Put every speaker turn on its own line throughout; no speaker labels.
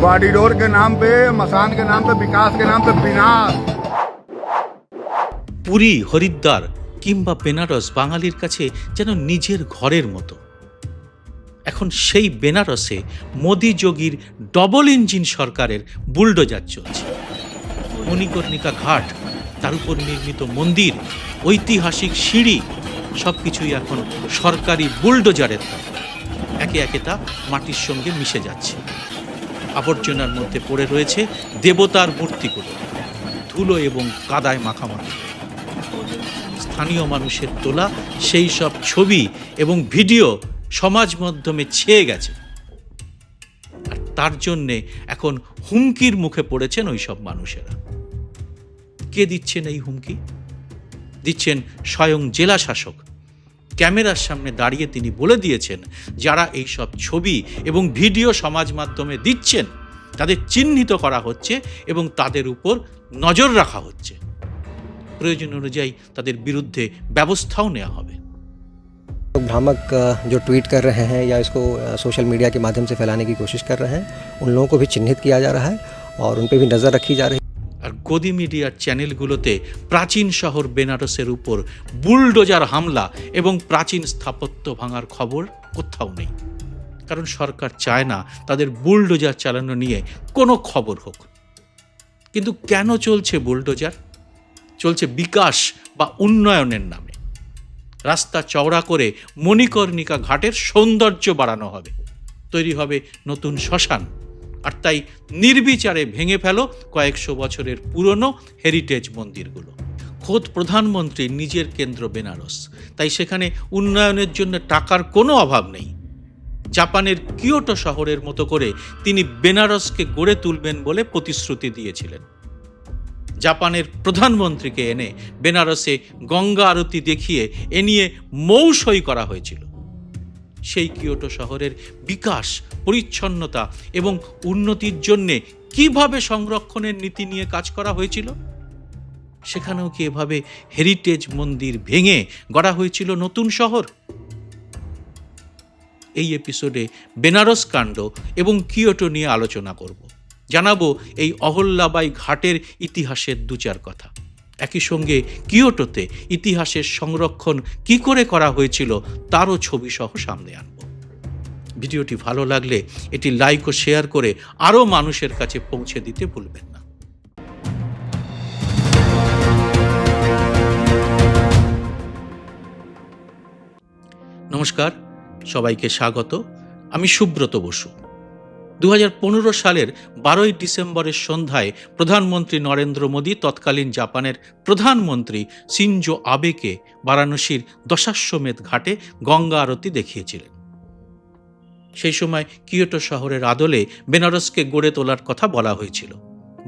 Corridor के नाम पे, मसान के नाम पे, विकास के नाम पे विनाश।
পুরী, হরিদ্বার কিংবা বেনারস বাঙালির কাছে যেন নিজের ঘরের মতো। এখন সেই বেনারসে মোদি যোগীর ডবল ইঞ্জিন সরকারের বুলডোজার চলছে। মণিকর্ণিকা ঘাট, তার উপর নির্মিত মন্দির, ঐতিহাসিক সিঁড়ি সবকিছুই এখন সরকারি বুলডোজারের দ্বারা একে একে তা মাটির সঙ্গে মিশে যাচ্ছে। আবর্জনার মধ্যে পড়ে রয়েছে দেবতার মূর্তিগুলো, ধুলো এবং কাদায় মাখামাখি। স্থানীয় মানুষের তোলা সেই সব ছবি এবং ভিডিও সমাজ মাধ্যমে ছেয়ে গেছে, আর তার জন্যে এখন হুমকির মুখে পড়েছেন ওই সব মানুষেরা। কে দিচ্ছেন এই হুমকি? দিচ্ছেন স্বয়ং জেলা শাসক। ক্যামেরার সামনে দাঁড়িয়ে তিনি বলে দিয়েছেন, যারা এই সব ছবি এবং ভিডিও সমাজ মাধ্যমে দিচ্ছেন তাদের চিহ্নিত করা হচ্ছে এবং তাদের উপর নজর রাখা হচ্ছে। প্রয়োজন অনুযায়ী তাদের বিরুদ্ধে ব্যবস্থাও নেওয়া হবে।
भ्रामक जो ट्वीट कर रहे हैं या इसको सोशल मीडिया के माध्यम से फैलाने की कोशिश कर रहे हैं, उन लोगों को भी चिन्हित किया जा रहा है और उन पे भी नज़र रखी जा रही है।
আর গদি মিডিয়ার চ্যানেলগুলোতে প্রাচীন শহর বেনারসের উপর বুলডোজার হামলা এবং প্রাচীন স্থাপত্য ভাঙার খবর কোথাও নেই, কারণ সরকার চায় না তাদের বুলডোজার চালানো নিয়ে কোনো খবর হোক। কিন্তু কেন চলছে বুলডোজার? চলছে বিকাশ বা উন্নয়নের নামে। রাস্তা চওড়া করে মণিকর্ণিকা ঘাটের সৌন্দর্য বাড়ানো হবে, তৈরি হবে নতুন শ্মশান, আর তাই নির্বিচারে ভেঙে ফেলো কয়েকশো বছরের পুরনো হেরিটেজ মন্দিরগুলো। খোদ প্রধানমন্ত্রী নিজের কেন্দ্র বেনারস, তাই সেখানে উন্নয়নের জন্য টাকার কোনো অভাব নেই। জাপানের কিয়োটো শহরের মতো করে তিনি বেনারসকে গড়ে তুলবেন বলে প্রতিশ্রুতি দিয়েছিলেন। জাপানের প্রধানমন্ত্রীকে এনে বেনারসে গঙ্গা আরতি দেখিয়ে এ নিয়ে মৌ সই করা হয়েছিল। সেই কিয়োটো শহরের বিকাশ, পরিচ্ছন্নতা এবং উন্নতির জন্যে কিভাবে সংরক্ষণের নীতি নিয়ে কাজ করা হয়েছিল? সেখানেও কি এভাবে হেরিটেজ মন্দির ভেঙে গড়া হয়েছিল নতুন শহর? এই এপিসোডে বেনারস কাণ্ড এবং কিয়োটো নিয়ে আলোচনা করব। জানাবো এই অহল্যাবাই ঘাটের ইতিহাসের দু চার কথা। একই সঙ্গে কিয়োটোতে ইতিহাসের সংরক্ষণ কি করে করা হয়েছিল তারও ছবি সহ সামনে আনব। ভিডিওটি ভালো লাগলে এটি লাইক ও শেয়ার করে আরও মানুষের কাছে পৌঁছে দিতে ভুলবেন না। নমস্কার, সবাইকে স্বাগত। আমি সুব্রত বসু। 2015 সালের 12 ডিসেম্বরের সন্ধ্যায় প্রধানমন্ত্রী নরেন্দ্র মোদী তৎকালীন জাপানের প্রধানমন্ত্রী শিনজো আবেকে বারাণসীর দশাশ্বমেধ ঘাটে গঙ্গা আরতি দেখিয়েছিলেন। সেই সময় কিয়োটো শহরের আদলে বেনারসকে গড়ে তোলার কথা বলা হয়েছিল।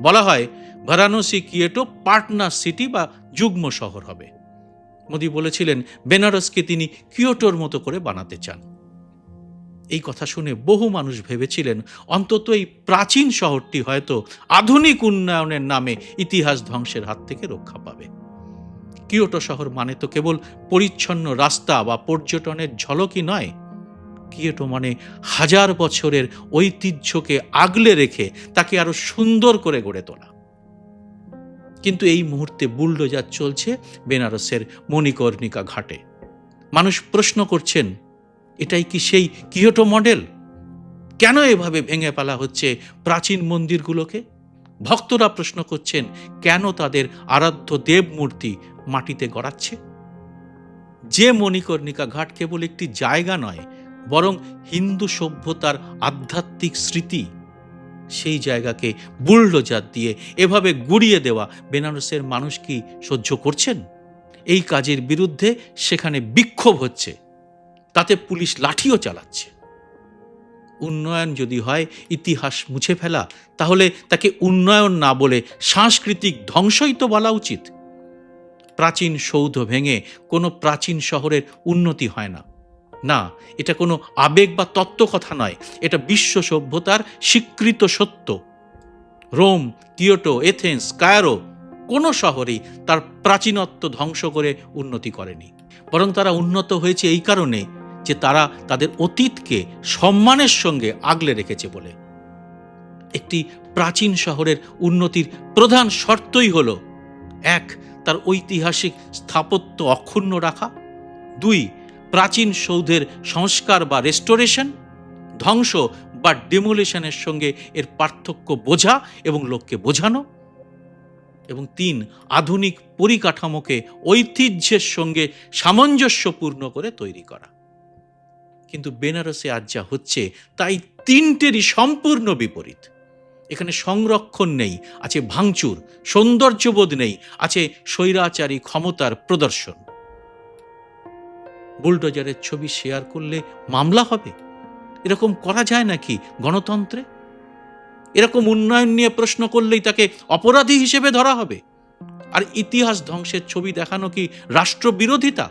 বলা হয় বারাণসী কিয়োটো পার্টনার সিটি বা যুগ্ম শহর হবে। মোদী বলেছিলেন বেনারসকে তিনি কিয়োটোর মতো করে বানাতে চান। এই কথা শুনে বহু মানুষ ভেবেছিলেন অন্তত এই প্রাচীন শহরটি হয়তো আধুনিক উন্নয়নের নামে ইতিহাস ধ্বংসের হাত থেকে রক্ষা পাবে। কিয়োটো শহর মানে তো কেবল পরিচ্ছন্ন রাস্তা বা পর্যটনের ঝলকই নয়, কিয়োটো মানে হাজার বছরের ঐতিহ্যকে আগলে রেখে তাকে আরো সুন্দর করে গড়ে তোলা। কিন্তু এই মুহূর্তে বুলডোজার চলছে বেনারসের মণিকর্ণিকা ঘাটে। মানুষ প্রশ্ন করছেন, এটাই কি সেই কিয়োটো মডেল? কেন এভাবে ভেঙে ফেলা হচ্ছে প্রাচীন মন্দিরগুলোকে? ভক্তরা প্রশ্ন করছেন, কেন তাদের আরাধ্য দেব মূর্তি মাটিতে গড়াচ্ছে? যে মণিকর্ণিকা ঘাট কেবল একটি জায়গা নয়, বরং হিন্দু সভ্যতার আধ্যাত্মিক স্মৃতি, সেই জায়গাকে বুলডোজার দিয়ে এভাবে গুড়িয়ে দেওয়া বেনারসের মানুষ কি সহ্য করছেন? এই কাজের বিরুদ্ধে সেখানে বিক্ষোভ হচ্ছে, তাতে পুলিশ লাঠিও চালাচ্ছে। উন্নয়ন যদি হয় ইতিহাস মুছে ফেলা, তাহলে তাকে উন্নয়ন না বলে সাংস্কৃতিক ধ্বংসই তো বলা উচিত। প্রাচীন সৌধ ভেঙে কোনো প্রাচীন শহরের উন্নতি হয় না। না, এটা কোনো আবেগ বা তত্ত্বকথা নয়, এটা বিশ্ব সভ্যতার স্বীকৃত সত্য। রোম, কিয়োটো, এথেন্স, কায়রো কোনো শহরেই তার প্রাচীনত্ব ধ্বংস করে উন্নতি করেনি, বরং তারা উন্নত হয়েছে এই কারণে যে তারা তাদের অতীতকে সম্মানের সঙ্গে আগলে রেখেছে বলে। একটি প্রাচীন শহরের উন্নতির প্রধান শর্তই হল 1. তার ঐতিহাসিক স্থাপত্য অক্ষুণ্ণ রাখা, 2. প্রাচীন সৌধের সংস্কার বা রেস্টোরেশন, ধ্বংস বা ডেমোলিশনের সঙ্গে এর পার্থক্য বোঝা এবং লোককে বোঝানো, এবং 3. আধুনিক পরিকাঠামোকে ঐতিহ্যের সঙ্গে সামঞ্জস্যপূর্ণ করে তৈরি করা। কিন্তু বেনারসে আজ যা হচ্ছে তাই তিনটেরই সম্পূর্ণ বিপরীত। এখানে সংরক্ষণ নেই, আছে ভাঙচুর, সৌন্দর্যবোধ নেই, আছে স্বৈরাচারী ক্ষমতার প্রদর্শন। বুলডোজারের ছবি শেয়ার করলে মামলা হবে? এরকম করা যায় নাকি গণতন্ত্রে? এরকম উন্নয়ন নিয়ে প্রশ্ন করলেই তাকে অপরাধী হিসেবে ধরা হবে? আর ইতিহাস ধ্বংসের ছবি দেখানো কি রাষ্ট্রবিরোধিতা?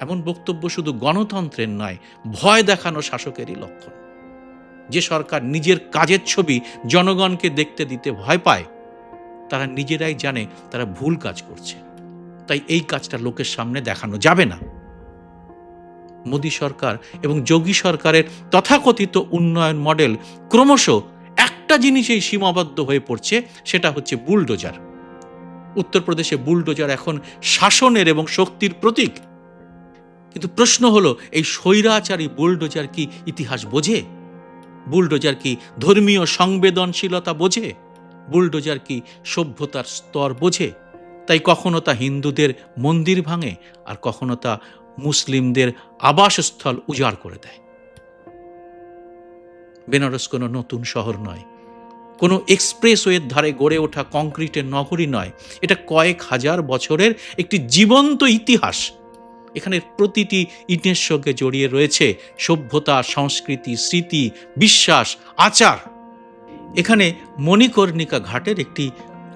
এমন বক্তব্য শুধু গণতন্ত্রের নয়, ভয় দেখানো শাসকেরই লক্ষণ। যে সরকার নিজের কাজের ছবি জনগণকে দেখতে দিতে ভয় পায়, তারা নিজেরাই জানে তারা ভুল কাজ করছে, তাই এই কাজটা লোকের সামনে দেখানো যাবে না। মোদী সরকার এবং যোগী সরকারের তথাকথিত উন্নয়ন মডেল ক্রমশ একটা জিনিসেই সীমাবদ্ধ হয়ে পড়ছে, সেটা হচ্ছে বুলডোজার। উত্তরপ্রদেশে বুলডোজার এখন শাসনের এবং শক্তির প্রতীক। কিন্তু প্রশ্ন হলো, এই স্বৈরাচারী বুলডোজার কি ইতিহাস বোঝে? বুলডোজার কি ধর্মীয় সংবেদনশীলতা বোঝে? বুলডোজার কি সভ্যতার স্তর বোঝে? তাই কখনো তা হিন্দুদের মন্দির ভাঙে, আর কখনো তা মুসলিমদের আবাসস্থল উজাড় করে দেয়। বেনারস কোনো নতুন শহর নয়, কোনো এক্সপ্রেসওয়ের ধারে গড়ে ওঠা কংক্রিটের নগরী নয়। এটা কয়েক হাজার বছরের একটি জীবন্ত ইতিহাস। এখানে প্রতিটি ইটের সঙ্গে জড়িয়ে রয়েছে সভ্যতা, সংস্কৃতি, স্মৃতি, বিশ্বাস, আচার। এখানে মণিকর্ণিকা ঘাটের একটি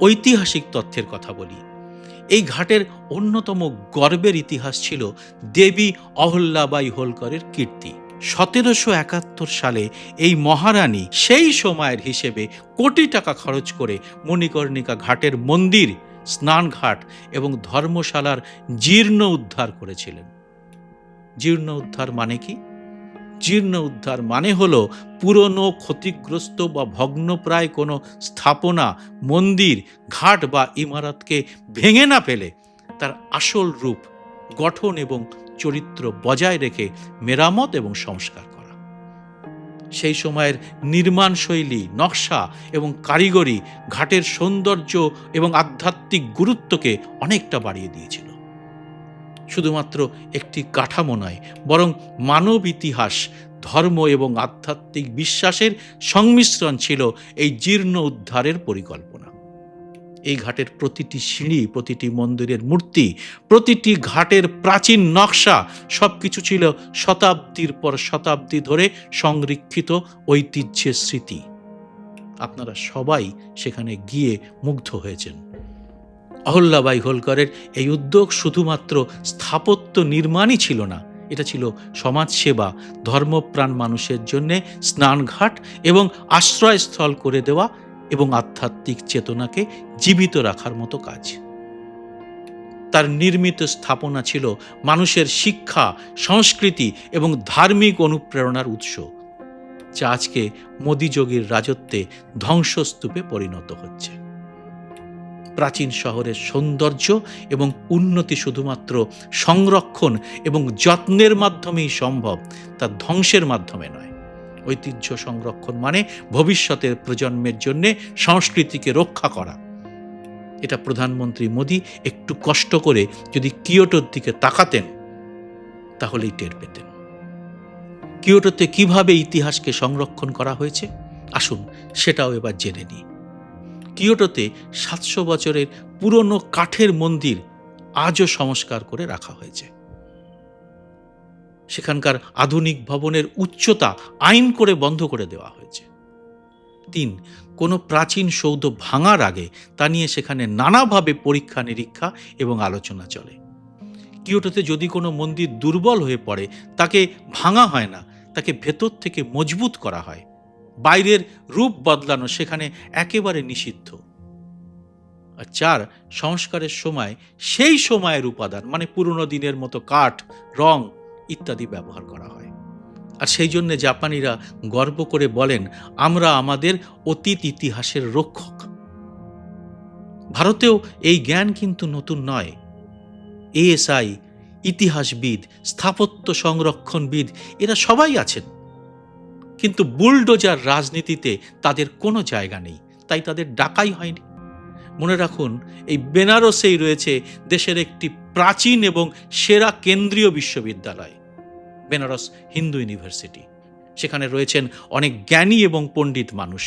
ঐতিহাসিক তথ্যের কথা বলি। এই ঘাটের অন্যতম গর্বের ইতিহাস ছিল দেবী অহল্যাবাই হোলকরের কীর্তি। 1771 সালে এই মহারানী সেই সময়ের হিসেবে কোটি টাকা খরচ করে মণিকর্ণিকা ঘাটের মন্দির, স্নানঘাট এবং ধর্মশালার জীর্ণ উদ্ধার করেছিলেন। জীর্ণ উদ্ধার মানে কি? জীর্ণ উদ্ধার মানে হলো পুরনো, ক্ষতিগ্রস্ত বা ভগ্নপ্রায় কোনো স্থাপনা, মন্দির, ঘাট বা ইমারতকে ভেঙে না ফেলে তার আসল রূপ, গঠন এবং চরিত্র বজায় রেখে মেরামত এবং সংস্কার করা। সেই সময়ের নির্মাণ শৈলী, নকশা এবং কারিগরি ঘাটের সৌন্দর্য এবং আধ্যাত্মিক গুরুত্বকে অনেকটা বাড়িয়ে দিয়েছিল। শুধুমাত্র একটি কাঠামো নয়, বরং মানব ইতিহাস, ধর্ম এবং আধ্যাত্মিক বিশ্বাসের সংমিশ্রণ ছিল এই জীর্ণ উদ্ধারের পরিকল্পনা। এই ঘাটের প্রতিটি সিঁড়ি, প্রতিটি মন্দিরের মূর্তি, প্রতিটি ঘাটের প্রাচীন নকশা সবকিছু ছিল শতাব্দীর পর শতাব্দী ধরে সংরক্ষিত ঐতিহ্যের স্মৃতি। আপনারা সবাই সেখানে গিয়ে মুগ্ধ হয়েছেন। অহল্যাবাই হোলকরের এই উদ্যোগ শুধুমাত্র স্থাপত্য নির্মাণই ছিল না, এটা ছিল সমাজসেবা, ধর্মপ্রাণ মানুষের জন্য স্নানঘাট এবং আশ্রয়স্থল করে দেওয়া এবং আধ্যাত্মিক চেতনাকে জীবিত রাখার মতো কাজ। তার নির্মিত স্থাপনা ছিল মানুষের শিক্ষা, সংস্কৃতি এবং ধার্মিক অনুপ্রেরণার উৎস, যা আজকে মোদী যোগীর রাজত্বে ধ্বংসস্তূপে পরিণত হচ্ছে। প্রাচীন শহরের সৌন্দর্য এবং উন্নতি শুধুমাত্র সংরক্ষণ এবং যত্নের মাধ্যমেই সম্ভব, তা ধ্বংসের মাধ্যমে নয়। ঐতিহ্য সংরক্ষণ মানে ভবিষ্যতের প্রজন্মের জন্য সংস্কৃতিকে রক্ষা করা। এটা প্রধানমন্ত্রী মোদী একটু কষ্ট করে যদি কিয়োটোর দিকে তাকাতেন তাহলেই টের পেতেন। কিয়োটোতে কিভাবে ইতিহাসকে সংরক্ষণ করা হয়েছে, আসুন সেটাও এবার জেনে নিই। কিয়োটোতে 700 বছরের পুরনো কাঠের মন্দির আজও সংস্কার করে রাখা হয়েছে। সেখানকার আধুনিক ভবনের উচ্চতা আইন করে বন্ধ করে দেওয়া হয়েছে। 3. কোনো প্রাচীন সৌধ ভাঙার আগে তা নিয়ে সেখানে নানাভাবে পরীক্ষা নিরীক্ষা এবং আলোচনা চলে। কিয়োটোতে যদি কোনো মন্দির দুর্বল হয়ে পড়ে তাকে ভাঙা হয় না, তাকে ভেতর থেকে মজবুত করা হয়। বাইরের রূপ বদলানো সেখানে একেবারে নিষিদ্ধ। আর 4. সংস্কারের সময় সেই সময়ের উপাদান মানে পুরনো দিনের মতো কাঠ, রং ইত্যাদি ব্যবহার করা হয়। আর সেই জন্য জাপানিরা গর্ব করে বলেন, আমরা আমাদের অতীত ইতিহাসের রক্ষক। ভারতেও এই জ্ঞান কিন্তু নতুন নয়। এএসআই, ইতিহাসবিদ, স্থাপত্য সংরক্ষণবিদ এরা সবাই আছেন, কিন্তু বুলডোজার রাজনীতিতে তাদের কোনো জায়গা নেই, তাই তাদের ডাকাই হয়নি। মনে রাখুন, এই বেনারসেই রয়েছে দেশের একটি প্রাচীন এবং সেরা কেন্দ্রীয় বিশ্ববিদ্যালয়, বেনারস হিন্দু ইউনিভার্সিটি। সেখানে রয়েছেন অনেক জ্ঞানী এবং পণ্ডিত মানুষ।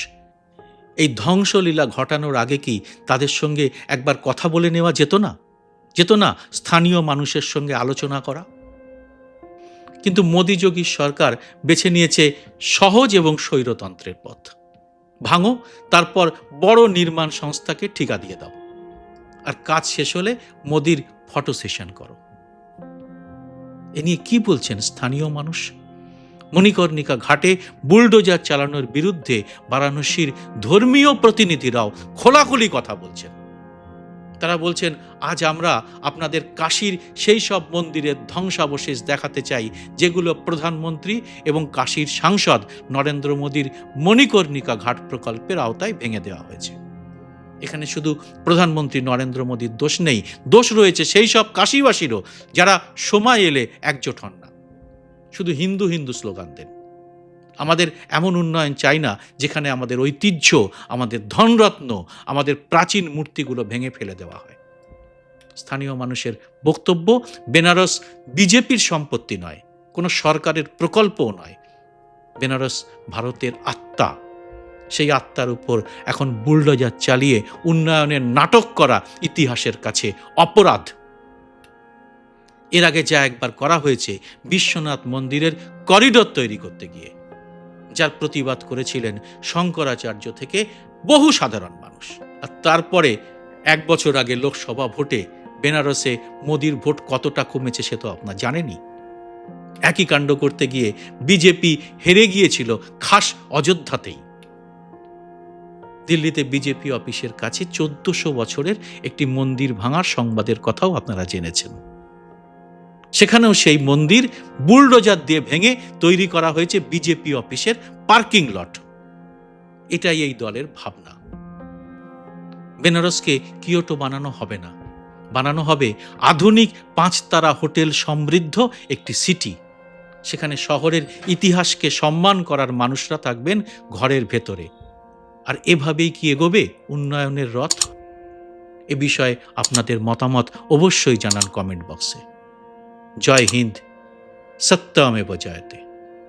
এই ধ্বংসলীলা ঘটানোর আগে কি তাদের সঙ্গে একবার কথা বলে নেওয়া যেত না স্থানীয় মানুষের সঙ্গে আলোচনা করা? কিন্তু মোদি যোগীর সরকার বেছে নিয়েছে সহজ এবং স্বৈরতন্ত্রের পথ। ভাঙো, তারপর বড় নির্মাণ সংস্থাকে ঠিকা দিয়ে দাও, আর কাজ শেষ হলে মোদির ফটো সেশন করো। এ নিয়ে কি বলছেন স্থানীয় মানুষ? মণিকর্ণিকা ঘাটে বুলডোজার চালানোর বিরুদ্ধে বারাণসীর ধর্মীয় প্রতিনিধিরাও খোলাখুলি কথা বলছেন। তারা বলছেন, আজ আমরা আপনাদের কাশীর সেই সব মন্দিরের ধ্বংসাবশেষ দেখাতে চাই যেগুলো প্রধানমন্ত্রী এবং কাশীর সাংসদ নরেন্দ্র মোদীর মণিকর্ণিকা ঘাট প্রকল্পের আওতায় ভেঙে দেওয়া হয়েছে। এখানে শুধু প্রধানমন্ত্রী নরেন্দ্র মোদীর দোষ নেই, দোষ রয়েছে সেই সব কাশীবাসীরও যারা সময় এলে একজোট হন না, শুধু হিন্দু হিন্দু স্লোগান দেন। আমাদের এমন উন্নয়ন চাই না যেখানে আমাদের ঐতিহ্য, আমাদের ধনরত্ন, আমাদের প্রাচীন মূর্তিগুলো ভেঙে ফেলে দেওয়া হয়। স্থানীয় মানুষের বক্তব্য, বেনারস বিজেপির সম্পত্তি নয়, কোনো সরকারের প্রকল্পও নয়। বেনারস ভারতের আত্মা। সেই আত্মার উপর এখন বুলডোজার চালিয়ে উন্নয়নের নাটক করা ইতিহাসের কাছে অপরাধ। এর আগে যা একবার করা হয়েছে বিশ্বনাথ মন্দিরের করিডোর তৈরি করতে গিয়ে, যার প্রতিবাদ করেছিলেন শঙ্করাচার্য থেকে বহু সাধারণ মানুষ। আর তারপরে 1 বছর আগে লোকসভা ভোটে বেনারসে মোদির ভোট কতটা কমেছে সে তো আপনারা জানেনই। একই কাণ্ড করতে গিয়ে বিজেপি হেরে গিয়েছিল খাস অযোধ্যাতেই। দিল্লিতে বিজেপি অফিসের কাছে 1400 বছরের একটি মন্দির ভাঙার সংবাদের কথাও আপনারা জেনেছেন। সেখানেও সেই মন্দির বুলডোজার দিয়ে ভেঙে তৈরি করা হয়েছে বিজেপি অফিসের পার্কিং লট। এটাই এই দলের ভাবনা। বেনারসকে কিয়োটো বানানো হবে না, বানানো হবে আধুনিক 5 তারা হোটেল সমৃদ্ধ একটি সিটি। সেখানে শহরের ইতিহাসকে সম্মান করার মানুষরা থাকবেন ঘরের ভেতরে। আর এভাবেই কি এগোবে উন্নয়নের রথ? এ বিষয়ে আপনাদের মতামত অবশ্যই জানান কমেন্ট বক্সে। জয় হিন্দ, সত্যমেব জয়তে।